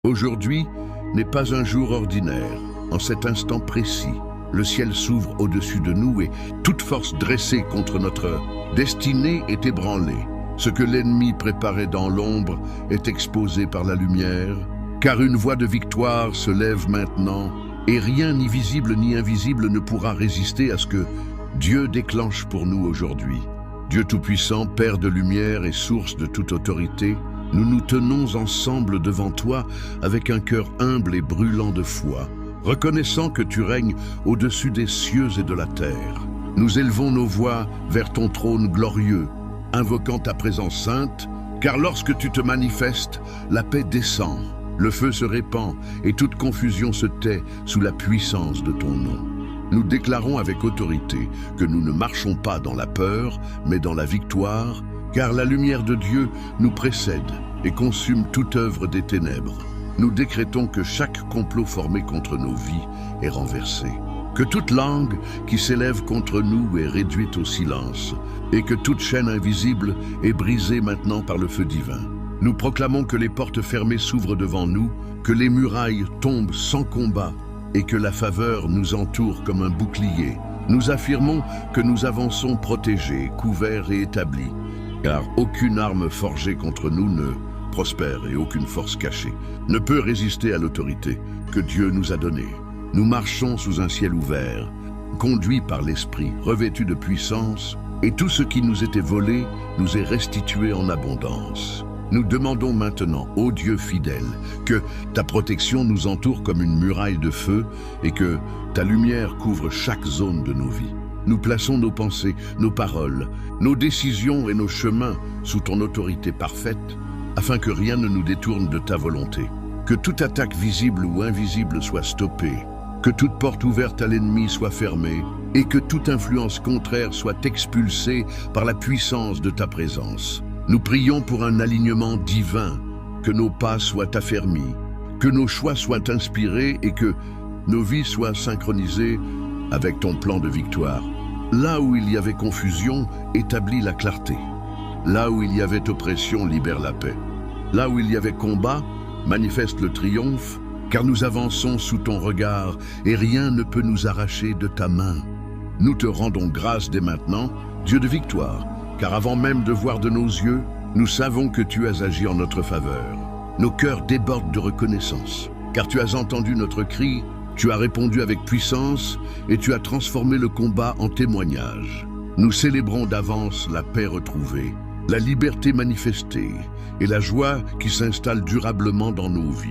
Aujourd'hui n'est pas un jour ordinaire. En cet instant précis, le ciel s'ouvre au-dessus de nous et toute force dressée contre notre destinée est ébranlée. Ce que l'ennemi préparait dans l'ombre est exposé par la lumière, car une voix de victoire se lève maintenant, et rien ni visible ni invisible ne pourra résister à ce que Dieu déclenche pour nous aujourd'hui. Dieu Tout-Puissant, Père de lumière et source de toute autorité, nous nous tenons ensemble devant toi avec un cœur humble et brûlant de foi, reconnaissant que tu règnes au-dessus des cieux et de la terre. Nous élevons nos voix vers ton trône glorieux, invoquant ta présence sainte, car lorsque tu te manifestes, la paix descend, le feu se répand et toute confusion se tait sous la puissance de ton nom. Nous déclarons avec autorité que nous ne marchons pas dans la peur, mais dans la victoire, car la lumière de Dieu nous précède et consume toute œuvre des ténèbres. Nous décrétons que chaque complot formé contre nos vies est renversé, que toute langue qui s'élève contre nous est réduite au silence, et que toute chaîne invisible est brisée maintenant par le feu divin. Nous proclamons que les portes fermées s'ouvrent devant nous, que les murailles tombent sans combat, et que la faveur nous entoure comme un bouclier. Nous affirmons que nous avançons protégés, couverts et établis, car aucune arme forgée contre nous ne prospère et aucune force cachée ne peut résister à l'autorité que Dieu nous a donnée. Nous marchons sous un ciel ouvert, conduits par l'Esprit, revêtus de puissance, et tout ce qui nous était volé nous est restitué en abondance. Nous demandons maintenant, ô Dieu fidèle, que ta protection nous entoure comme une muraille de feu et que ta lumière couvre chaque zone de nos vies. Nous plaçons nos pensées, nos paroles, nos décisions et nos chemins sous ton autorité parfaite, afin que rien ne nous détourne de ta volonté. Que toute attaque visible ou invisible soit stoppée, que toute porte ouverte à l'ennemi soit fermée, et que toute influence contraire soit expulsée par la puissance de ta présence. Nous prions pour un alignement divin, que nos pas soient affermis, que nos choix soient inspirés et que nos vies soient synchronisées avec ton plan de victoire. Là où il y avait confusion, établis la clarté. Là où il y avait oppression, libère la paix. Là où il y avait combat, manifeste le triomphe, car nous avançons sous ton regard et rien ne peut nous arracher de ta main. Nous te rendons grâce dès maintenant, Dieu de victoire, car avant même de voir de nos yeux, nous savons que tu as agi en notre faveur. Nos cœurs débordent de reconnaissance, car tu as entendu notre cri, tu as répondu avec puissance et tu as transformé le combat en témoignage. Nous célébrons d'avance la paix retrouvée, la liberté manifestée et la joie qui s'installe durablement dans nos vies.